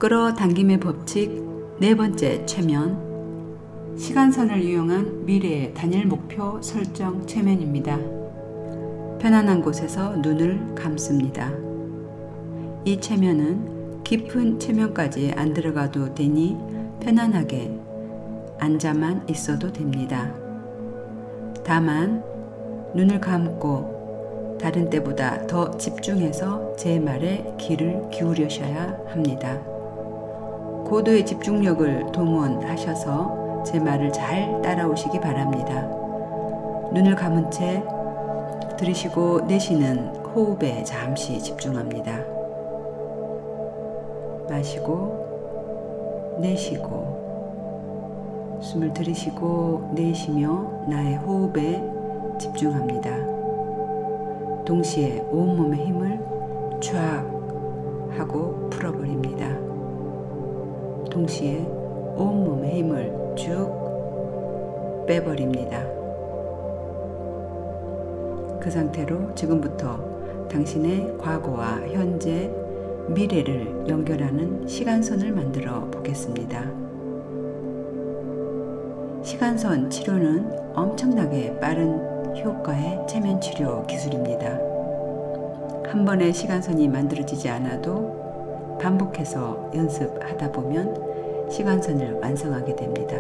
끌어당김의 법칙 네 번째 최면, 시간선을 이용한 미래의 단일 목표 설정 최면입니다. 편안한 곳에서 눈을 감습니다. 이 최면은 깊은 최면까지 안 들어가도 되니 편안하게 앉아만 있어도 됩니다. 다만 눈을 감고 다른 때보다 더 집중해서 제 말에 귀를 기울이셔야 합니다. 고도의 집중력을 동원하셔서 제 말을 잘 따라오시기 바랍니다. 눈을 감은 채 들이쉬고 내쉬는 호흡에 잠시 집중합니다. 마시고 내쉬고 숨을 들이쉬고 내쉬며 나의 호흡에 집중합니다. 동시에 온몸의 힘을 쫙 하고 풀어버립니다. 동시에 온몸의 힘을 쭉 빼버립니다. 그 상태로 지금부터 당신의 과거와 현재, 미래를 연결하는 시간선을 만들어 보겠습니다. 시간선 치료는 엄청나게 빠른 효과의 최면 치료 기술입니다. 한 번에 시간선이 만들어지지 않아도 반복해서 연습하다 보면 시간선을 완성하게 됩니다.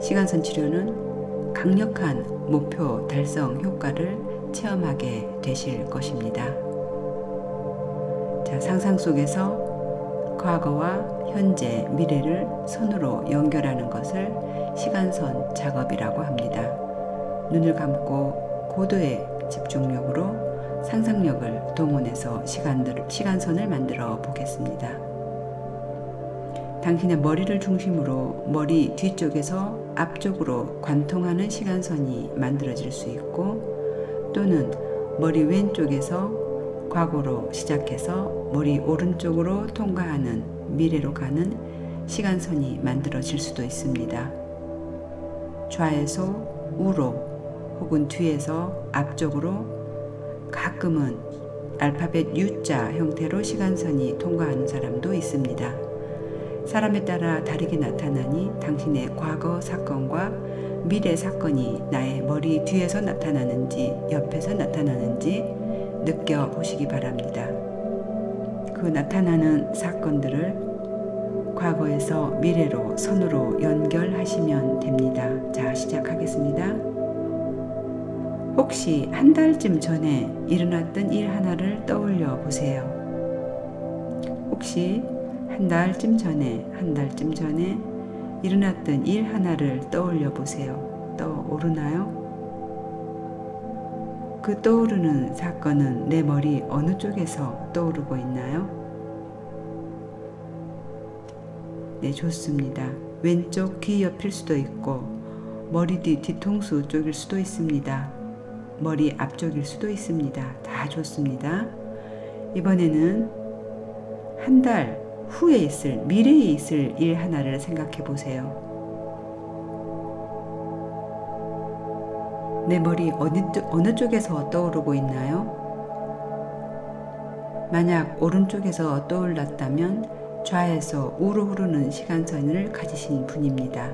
시간선 치료는 강력한 목표 달성 효과를 체험하게 되실 것입니다. 자, 상상 속에서 과거와 현재, 미래를 선으로 연결하는 것을 시간선 작업이라고 합니다. 눈을 감고 고도의 집중력으로 상상력을 동원해서 시간선을 만들어 보겠습니다. 당신의 머리를 중심으로 머리 뒤쪽에서 앞쪽으로 관통하는 시간선이 만들어질 수 있고, 또는 머리 왼쪽에서 과거로 시작해서 머리 오른쪽으로 통과하는 미래로 가는 시간선이 만들어질 수도 있습니다. 좌에서 우로 혹은 뒤에서 앞쪽으로, 가끔은 알파벳 U자 형태로 시간선이 통과하는 사람도 있습니다. 사람에 따라 다르게 나타나니 당신의 과거 사건과 미래 사건이 나의 머리 뒤에서 나타나는지 옆에서 나타나는지 느껴보시기 바랍니다. 그 나타나는 사건들을 과거에서 미래로 선으로 연결하시면 됩니다. 자, 시작하겠습니다. 혹시 한 달쯤 전에 일어났던 일 하나를 떠올려 보세요. 혹시 한 달쯤 전에 일어났던 일 하나를 떠올려 보세요. 떠오르나요? 그 떠오르는 사건은 내 머리 어느 쪽에서 떠오르고 있나요? 네, 좋습니다. 왼쪽 귀 옆일 수도 있고, 머리 뒤 뒤통수 쪽일 수도 있습니다. 머리 앞쪽일 수도 있습니다. 다 좋습니다. 이번에는 한 달 후에 있을, 미래에 있을 일 하나를 생각해 보세요. 내 머리 어느 쪽에서 떠오르고 있나요? 만약 오른쪽에서 떠올랐다면 좌에서 우로 흐르는 시간선을 가지신 분입니다.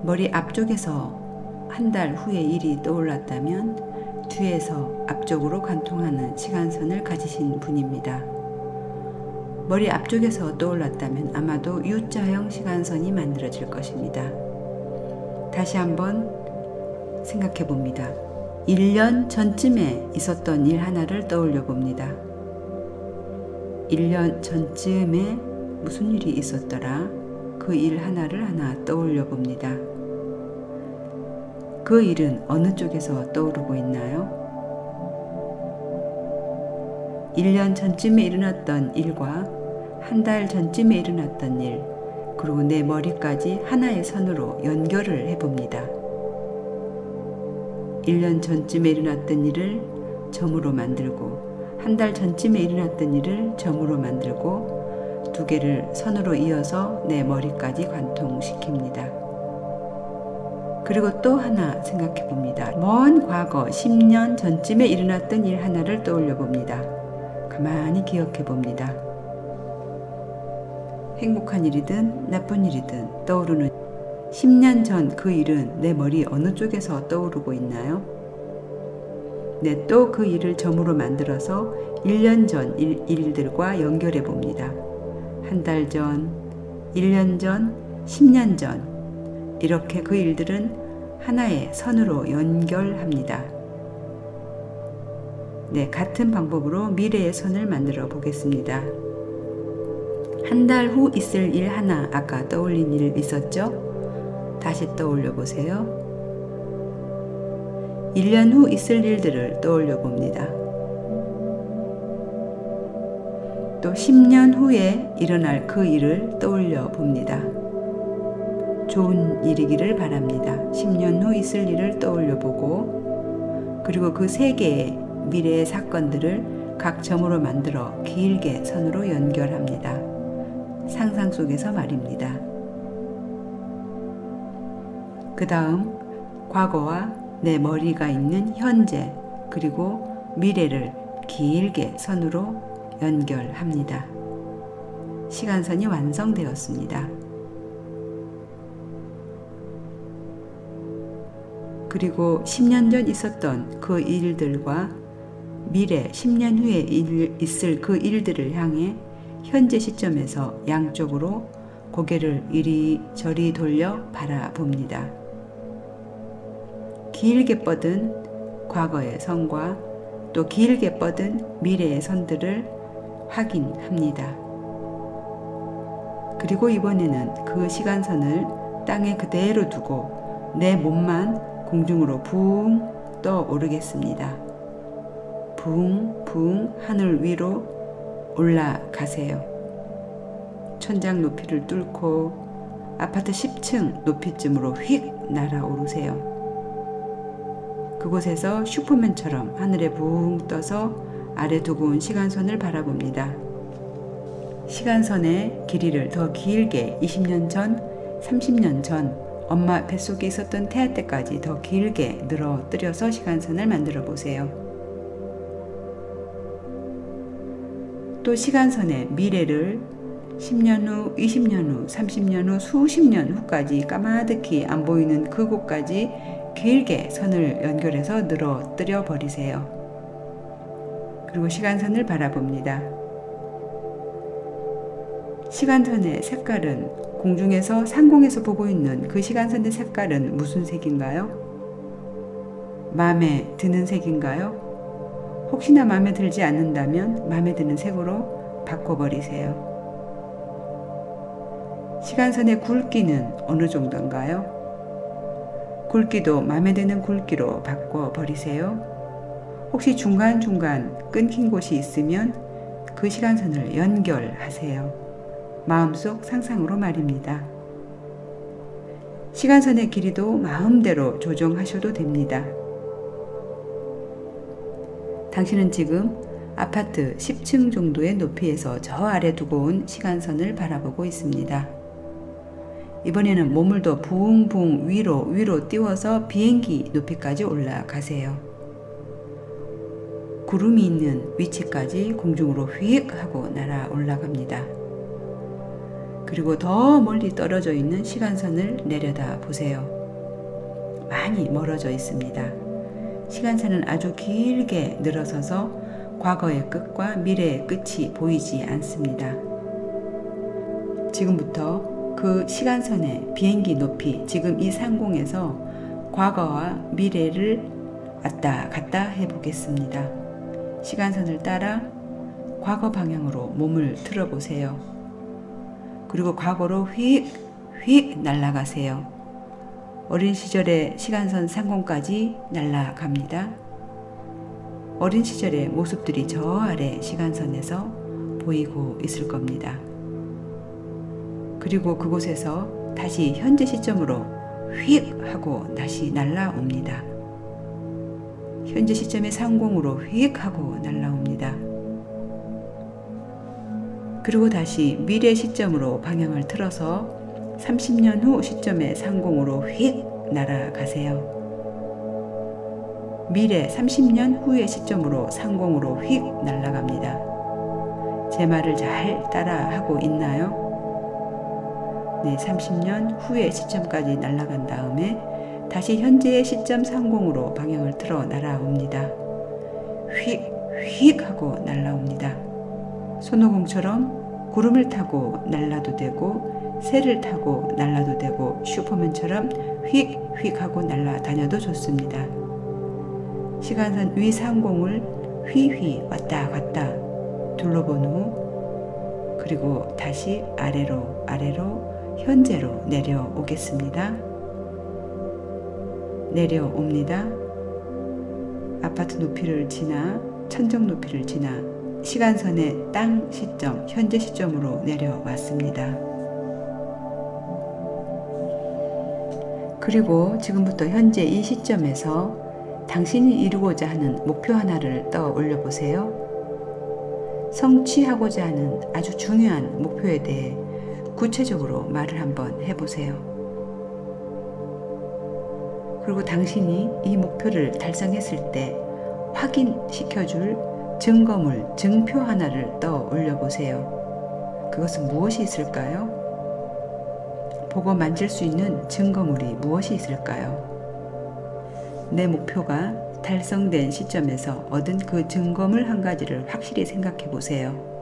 머리 앞쪽에서 한 달 후의 일이 떠올랐다면 뒤에서 앞쪽으로 관통하는 시간선을 가지신 분입니다. 머리 앞쪽에서 떠올랐다면 아마도 U자형 시간선이 만들어질 것입니다. 다시 한번 생각해 봅니다. 1년 전쯤에 있었던 일 하나를 떠올려 봅니다. 1년 전쯤에 무슨 일이 있었더라? 그 일 하나를 하나 떠올려 봅니다. 그 일은 어느 쪽에서 떠오르고 있나요? 1년 전쯤에 일어났던 일과 한 달 전쯤에 일어났던 일, 그리고 내 머리까지 하나의 선으로 연결을 해봅니다. 1년 전쯤에 일어났던 일을 점으로 만들고, 한 달 전쯤에 일어났던 일을 점으로 만들고, 두 개를 선으로 이어서 내 머리까지 관통시킵니다. 그리고 또 하나 생각해 봅니다. 먼 과거 10년 전쯤에 일어났던 일 하나를 떠올려 봅니다. 가만히 기억해 봅니다. 행복한 일이든 나쁜 일이든 떠오르는 10년 전 그 일은 내 머리 어느 쪽에서 떠오르고 있나요? 네, 또 그 일을 점으로 만들어서 1년 전 일들과 연결해 봅니다. 한 달 전, 1년 전, 10년 전 이렇게 그 일들은 하나의 선으로 연결합니다. 네, 같은 방법으로 미래의 선을 만들어 보겠습니다. 한 달 후 있을 일 하나 아까 떠올린 일 있었죠? 다시 떠올려 보세요. 1년 후 있을 일들을 떠올려 봅니다. 또 10년 후에 일어날 그 일을 떠올려 봅니다. 좋은 일이기를 바랍니다. 10년 후 있을 일을 떠올려 보고 그리고 그 세 개의 미래의 사건들을 각 점으로 만들어 길게 선으로 연결합니다. 상상 속에서 말입니다. 그 다음 과거와 내 머리가 있는 현재 그리고 미래를 길게 선으로 연결합니다. 시간선이 완성되었습니다. 그리고 10년 전 있었던 그 일들과 미래 10년 후에 있을 그 일들을 향해 현재 시점에서 양쪽으로 고개를 이리저리 돌려 바라봅니다. 길게 뻗은 과거의 선과 또 길게 뻗은 미래의 선들을 확인합니다. 그리고 이번에는 그 시간선을 땅에 그대로 두고 내 몸만 공중으로 붕 떠오르겠습니다. 붕붕 하늘 위로 올라가세요. 천장 높이를 뚫고 아파트 10층 높이쯤으로 휙 날아오르세요. 그곳에서 슈퍼맨처럼 하늘에 붕 떠서 아래 두고 온 시간선을 바라봅니다. 시간선의 길이를 더 길게 20년 전, 30년 전 엄마 뱃속에 있었던 태아 때까지 더 길게 늘어뜨려서 시간선을 만들어 보세요. 또 시간선의 미래를 10년 후, 20년 후, 30년 후, 수십 년 후까지 까마득히 안 보이는 그곳까지 길게 선을 연결해서 늘어뜨려 버리세요. 그리고 시간선을 바라봅니다. 시간선의 색깔은 공중에서 상공에서 보고 있는 그 시간선의 색깔은 무슨 색인가요? 마음에 드는 색인가요? 혹시나 마음에 들지 않는다면 마음에 드는 색으로 바꿔버리세요. 시간선의 굵기는 어느 정도인가요? 굵기도 마음에 드는 굵기로 바꿔버리세요. 혹시 중간중간 끊긴 곳이 있으면 그 시간선을 연결하세요. 마음속 상상으로 말입니다. 시간선의 길이도 마음대로 조정하셔도 됩니다. 당신은 지금 아파트 10층 정도의 높이에서 저 아래 두고 온 시간선을 바라보고 있습니다. 이번에는 몸을 더 붕붕 위로 띄워서 비행기 높이까지 올라가세요. 구름이 있는 위치까지 공중으로 휙 하고 날아 올라갑니다. 그리고 더 멀리 떨어져 있는 시간선을 내려다 보세요. 많이 멀어져 있습니다. 시간선은 아주 길게 늘어서서 과거의 끝과 미래의 끝이 보이지 않습니다. 지금부터 그 시간선의 비행기 높이, 지금 이 상공에서 과거와 미래를 왔다 갔다 해보겠습니다. 시간선을 따라 과거 방향으로 몸을 틀어보세요. 그리고 과거로 휙 날아가세요. 어린 시절의 시간선 상공까지 날아갑니다. 어린 시절의 모습들이 저 아래 시간선에서 보이고 있을 겁니다. 그리고 그곳에서 다시 현재 시점으로 휙 하고 다시 날아옵니다. 현재 시점의 상공으로 휙 하고 날아옵니다. 그리고 다시 미래 시점으로 방향을 틀어서 30년 후 시점의 상공으로 휙 날아가세요. 미래 30년 후의 시점으로 상공으로 휙 날아갑니다. 제 말을 잘 따라하고 있나요? 네, 30년 후의 시점까지 날아간 다음에 다시 현재의 시점 상공으로 방향을 틀어 날아옵니다. 휙 하고 날아옵니다. 손오공처럼 구름을 타고 날아도 되고 새를 타고 날아도 되고 슈퍼맨처럼 휙 하고 날아다녀도 좋습니다. 시간선 위 상공을 휘휘 왔다 갔다 둘러본 후 그리고 다시 아래로 현재로 내려오겠습니다. 내려옵니다. 아파트 높이를 지나 천정 높이를 지나 시간선의 땅 시점, 현재 시점으로 내려왔습니다. 그리고 지금부터 현재 이 시점에서 당신이 이루고자 하는 목표 하나를 떠올려 보세요. 성취하고자 하는 아주 중요한 목표에 대해 구체적으로 말을 한번 해보세요. 그리고 당신이 이 목표를 달성했을 때 확인시켜줄 증거물, 증표 하나를 떠올려 보세요. 그것은 무엇이 있을까요? 보고 만질 수 있는 증거물이 무엇이 있을까요? 내 목표가 달성된 시점에서 얻은 그 증거물 한 가지를 확실히 생각해 보세요.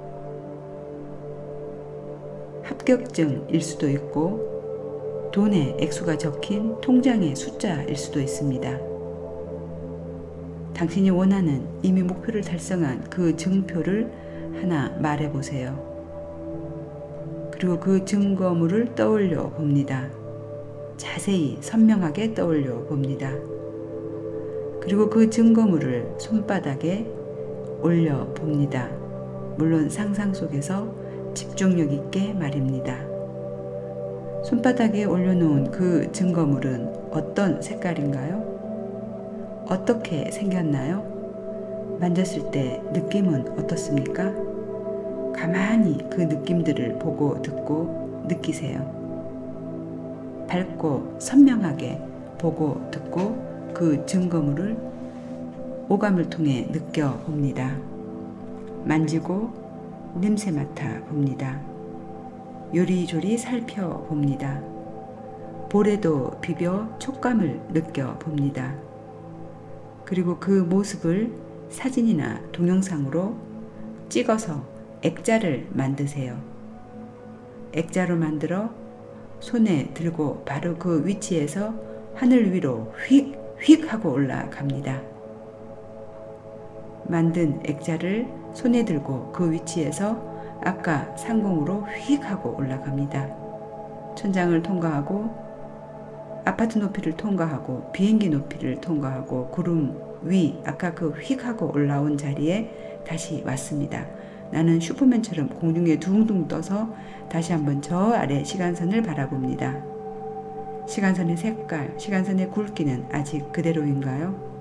합격증일 수도 있고 돈의 액수가 적힌 통장의 숫자일 수도 있습니다. 당신이 원하는 이미 목표를 달성한 그 증표를 하나 말해 보세요. 그리고 그 증거물을 떠올려 봅니다. 자세히 선명하게 떠올려 봅니다. 그리고 그 증거물을 손바닥에 올려 봅니다. 물론 상상 속에서 집중력 있게 말입니다. 손바닥에 올려놓은 그 증거물은 어떤 색깔인가요? 어떻게 생겼나요? 만졌을 때 느낌은 어떻습니까? 가만히 그 느낌들을 보고 듣고 느끼세요. 밝고 선명하게 보고 듣고 그 증거물을 오감을 통해 느껴봅니다. 만지고 냄새 맡아봅니다. 요리조리 살펴봅니다. 볼에도 비벼 촉감을 느껴봅니다. 그리고 그 모습을 사진이나 동영상으로 찍어서 액자를 만드세요. 액자로 만들어 손에 들고 바로 그 위치에서 하늘 위로 휙 하고 올라갑니다. 만든 액자를 손에 들고 그 위치에서 아까 상공으로 휙 하고 올라갑니다. 천장을 통과하고 아파트 높이를 통과하고 비행기 높이를 통과하고 구름 위 아까 그 휙 하고 올라온 자리에 다시 왔습니다. 나는 슈퍼맨처럼 공중에 둥둥 떠서 다시 한번 저 아래 시간선을 바라봅니다. 시간선의 색깔, 시간선의 굵기는 아직 그대로인가요?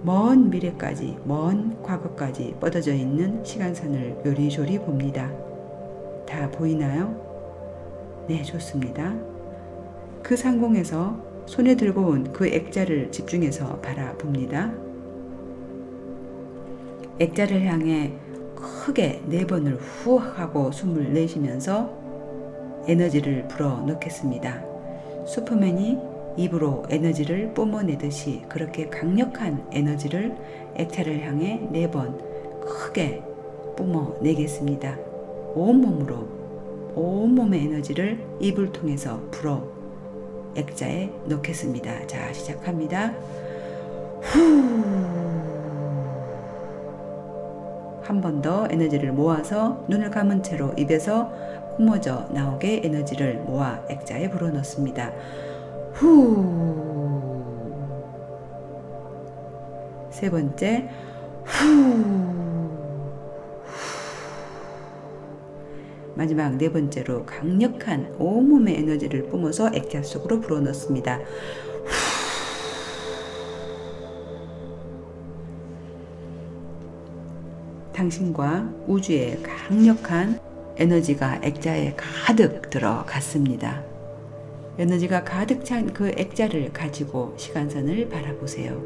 먼 미래까지, 먼 과거까지 뻗어져 있는 시간선을 요리조리 봅니다. 다 보이나요? 네, 좋습니다. 그 상공에서 손에 들고 온 그 액자를 집중해서 바라봅니다. 액자를 향해 크게 4번을 후 하고 숨을 내쉬면서 에너지를 불어넣겠습니다. 슈퍼맨이 입으로 에너지를 뿜어내듯이 그렇게 강력한 에너지를 액자를 향해 4번 크게 뿜어내겠습니다. 온몸으로, 온몸의 에너지를 입을 통해서 불어 액자에 넣겠습니다. 자, 시작합니다. 한 번 더 에너지를 모아서 눈을 감은 채로 입에서 뿜어져 나오게 에너지를 모아 액자에 불어넣습니다. 세 번째, 마지막 4번째로 강력한 온몸의 에너지를 뿜어서 액자 속으로 불어넣습니다. 당신과 우주의 강력한 에너지가 액자에 가득 들어갔습니다. 에너지가 가득 찬 그 액자를 가지고 시간선을 바라보세요.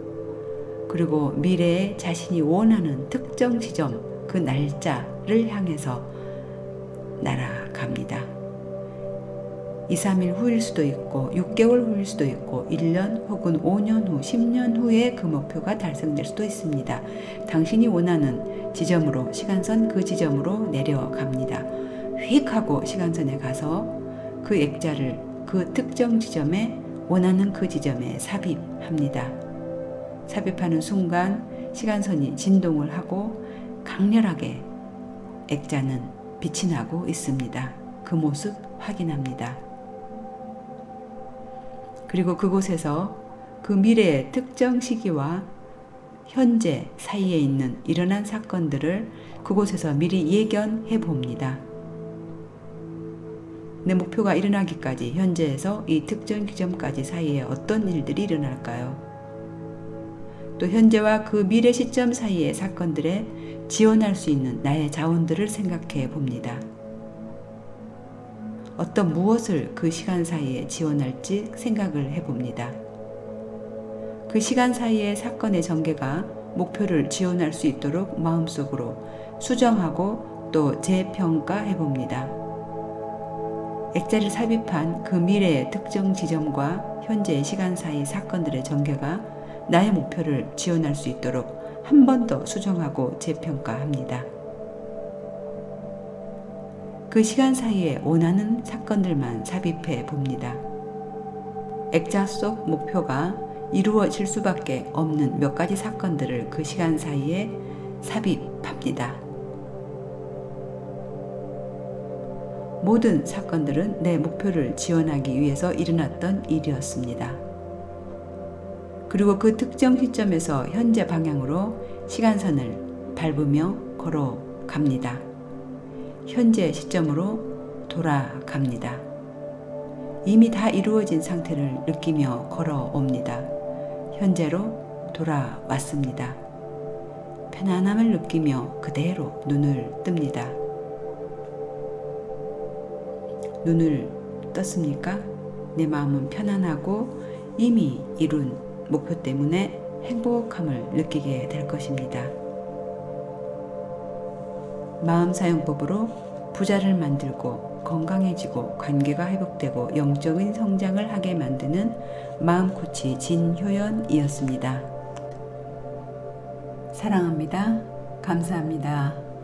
그리고 미래에 자신이 원하는 특정 지점, 그 날짜를 향해서 날아갑니다. 2, 3일 후일 수도 있고 6개월 후일 수도 있고 1년 혹은 5년 후, 10년 후에 그 목표가 달성될 수도 있습니다. 당신이 원하는 지점으로 시간선 그 지점으로 내려갑니다. 휙 하고 시간선에 가서 그 액자를 그 특정 지점에 원하는 그 지점에 삽입합니다. 삽입하는 순간 시간선이 진동을 하고 강렬하게 액자는 빛이 나고 있습니다. 그 모습 확인합니다. 그리고 그곳에서 그 미래의 특정 시기와 현재 사이에 있는 일어난 사건들을 그곳에서 미리 예견해 봅니다. 내 목표가 일어나기까지 현재에서 이 특정 지점까지 사이에 어떤 일들이 일어날까요? 또 현재와 그 미래 시점 사이의 사건들에 지원할 수 있는 나의 자원들을 생각해 봅니다. 어떤 무엇을 그 시간 사이에 지원할지 생각을 해봅니다. 그 시간 사이의 사건의 전개가 목표를 지원할 수 있도록 마음속으로 수정하고 또 재평가해 봅니다. 액자를 삽입한 그 미래의 특정 지점과 현재의 시간 사이 사건들의 전개가 나의 목표를 지원할 수 있도록 한 번 더 수정하고 재평가합니다. 그 시간 사이에 원하는 사건들만 삽입해 봅니다. 액자 속 목표가 이루어질 수밖에 없는 몇 가지 사건들을 그 시간 사이에 삽입합니다. 모든 사건들은 내 목표를 지원하기 위해서 일어났던 일이었습니다. 그리고 그 특정 시점에서 현재 방향으로 시간선을 밟으며 걸어갑니다. 현재 시점으로 돌아갑니다. 이미 다 이루어진 상태를 느끼며 걸어옵니다. 현재로 돌아왔습니다. 편안함을 느끼며 그대로 눈을 뜹니다. 눈을 떴습니까? 내 마음은 편안하고 이미 이룬 목표 때문에 행복함을 느끼게 될 것입니다. 마음사용법으로 부자를 만들고 건강해지고 관계가 회복되고 영적인 성장을 하게 만드는 마음코치 진효연이었습니다. 사랑합니다. 감사합니다.